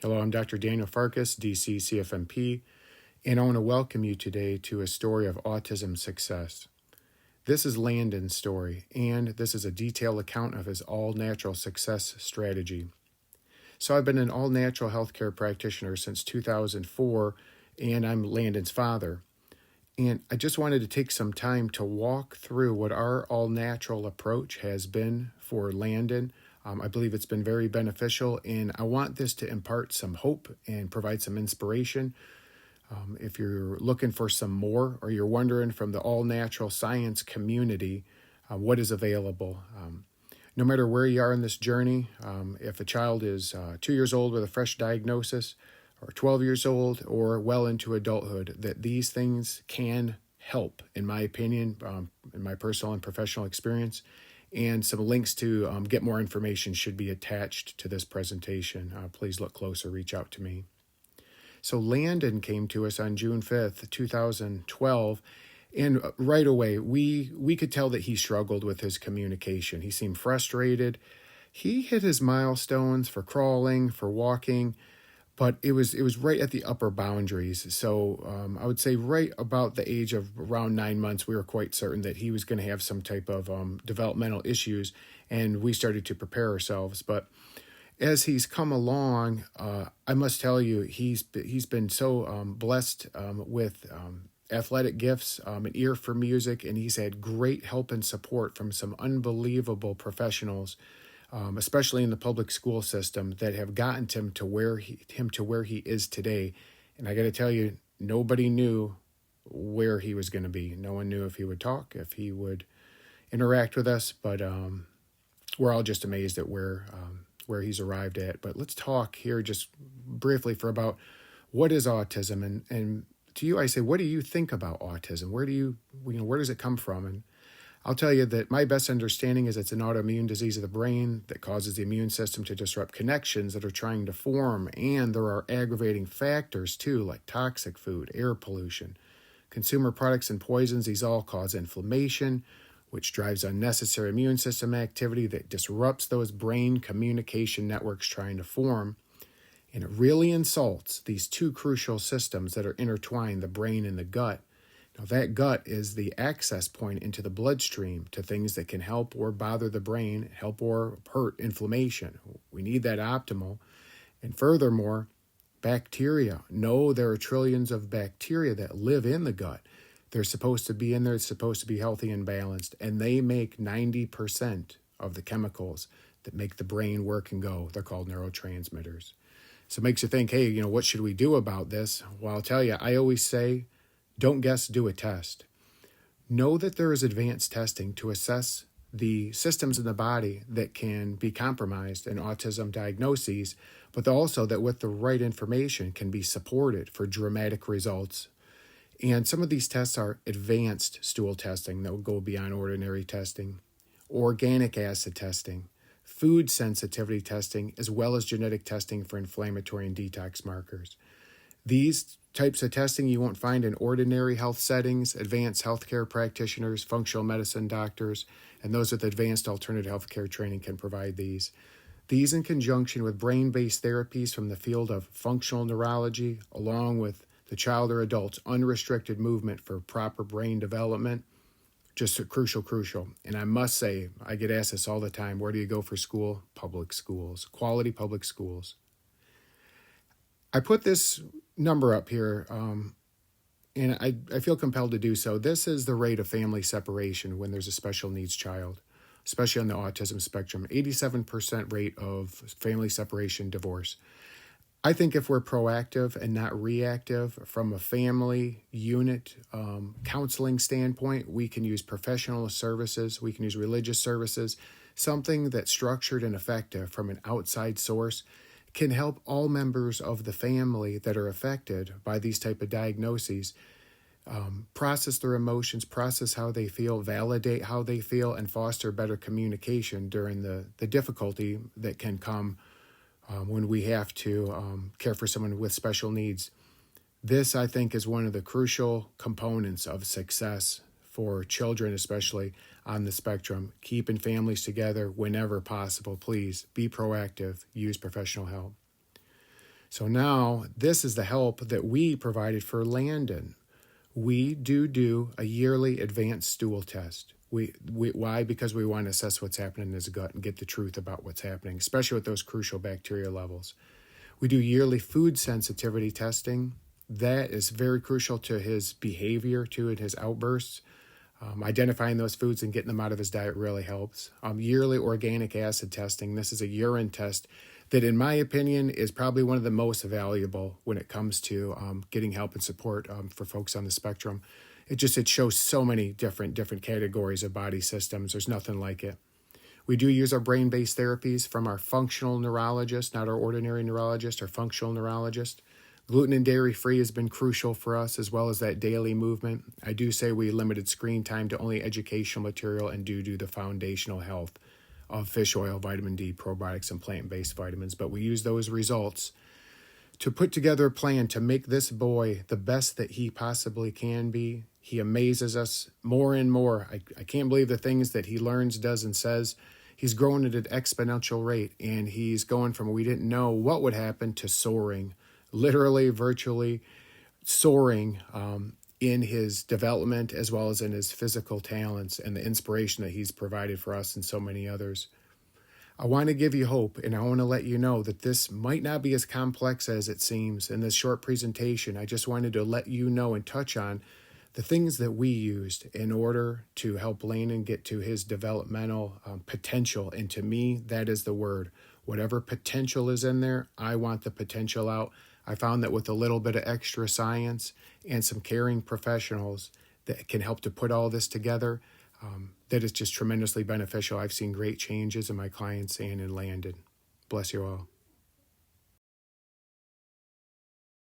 Hello, I'm Dr. Daniel Farkas, DC CFMP, and I want to welcome you today to a story of autism success. This is Landan's story, and this is a detailed account of his all-natural success strategy. So I've been an all-natural healthcare practitioner since 2004, and I'm Landan's father. And I just wanted to take some time to walk through what our all-natural approach has been for Landan. I believe it's been very beneficial, and I want this to impart some hope and provide some inspiration. If you're looking for some more, or you're wondering from the all-natural science community what is available, no matter where you are in this journey, if a child is 2 years old with a fresh diagnosis, or 12 years old, or well into adulthood, that these things can help, in my opinion, in my personal and professional experience. And some links to get more information should be attached to this presentation. Please look closer, reach out to me. So Landan came to us on June 5th, 2012, and right away we could tell that he struggled with his communication. He seemed frustrated. He hit his milestones for crawling, for walking, but it was right at the upper boundaries. So I would say right about the age of around 9 months, we were quite certain that he was going to have some type of developmental issues, and we started to prepare ourselves. But as he's come along, I must tell you, he's been so blessed with athletic gifts, an ear for music, and he's had great help and support from some unbelievable professionals, especially in the public school system, that have gotten him to where he is today. And I got to tell you, nobody knew where he was going to be. No one knew if he would talk, if he would interact with us, but we're all just amazed at where he's arrived at. But let's talk here just briefly for about what is autism, and to you I say, what do you think about autism? Where does it come from? And I'll tell you that my best understanding is it's an autoimmune disease of the brain that causes the immune system to disrupt connections that are trying to form, and there are aggravating factors too, like toxic food, air pollution, consumer products, and poisons. These all cause inflammation, which drives unnecessary immune system activity that disrupts those brain communication networks trying to form. And it really insults these two crucial systems that are intertwined, the brain and the gut. Now, that gut is the access point into the bloodstream to things that can help or bother the brain, help or hurt inflammation. We need that optimal. And furthermore, bacteria. No, there are trillions of bacteria that live in the gut. They're supposed to be in there, it's supposed to be healthy and balanced, and they make 90% of the chemicals that make the brain work and go. They're called neurotransmitters. So it makes you think, hey, what should we do about this? Well, I'll tell you, I always say, don't guess, do a test. Know that there is advanced testing to assess the systems in the body that can be compromised in autism diagnoses, but also that with the right information can be supported for dramatic results. And some of these tests are advanced stool testing that will go beyond ordinary testing, organic acid testing, food sensitivity testing, as well as genetic testing for inflammatory and detox markers. These types of testing you won't find in ordinary health settings. Advanced healthcare practitioners, functional medicine doctors, and those with advanced alternative healthcare training can provide these. These, in conjunction with brain-based therapies from the field of functional neurology, along with the child or adult's unrestricted movement for proper brain development, just crucial. And I must say, I get asked this all the time, where do you go for school? Public schools, quality public schools. I put this number up here, and I feel compelled to do so. This is the rate of family separation when there's a special needs child, especially on the autism spectrum. 87% rate of family separation, divorce. I think if we're proactive and not reactive from a family unit counseling standpoint, we can use professional services, we can use religious services, something that's structured and effective from an outside source can help all members of the family that are affected by these type of diagnoses process their emotions, process how they feel, validate how they feel, and foster better communication during the difficulty that can come when we have to care for someone with special needs. This, I think, is one of the crucial components of success for children, especially on the spectrum. Keeping families together whenever possible. Please be proactive. Use professional help. So now this is the help that we provided for Landan. We do a yearly advanced stool test. Why? Because we want to assess what's happening in his gut and get the truth about what's happening, especially with those crucial bacteria levels. We do yearly food sensitivity testing. That is very crucial to his behavior, too, and his outbursts. Identifying those foods and getting them out of his diet really helps. Yearly organic acid testing. This is a urine test that, in my opinion, is probably one of the most valuable when it comes to getting help and support for folks on the spectrum. It shows so many different categories of body systems. There's nothing like it. We do use our brain-based therapies from our functional neurologist, not our ordinary neurologist, our functional neurologist. Gluten and dairy-free has been crucial for us, as well as that daily movement. I do say we limited screen time to only educational material and do the foundational health of fish oil, vitamin D, probiotics, and plant-based vitamins. But we use those results to put together a plan to make this boy the best that he possibly can be. He amazes us more and more. I can't believe the things that he learns, does, and says. He's growing at an exponential rate, and he's going from we didn't know what would happen to soaring, literally, virtually soaring in his development as well as in his physical talents and the inspiration that he's provided for us and so many others. I want to give you hope, and I want to let you know that this might not be as complex as it seems. In this short presentation, I just wanted to let you know and touch on the things that we used in order to help Landan get to his developmental potential. And to me, that is the word. Whatever potential is in there, I want the potential out. I found that with a little bit of extra science and some caring professionals that can help to put all this together, that is just tremendously beneficial. I've seen great changes in my clients and in Landan. Bless you all.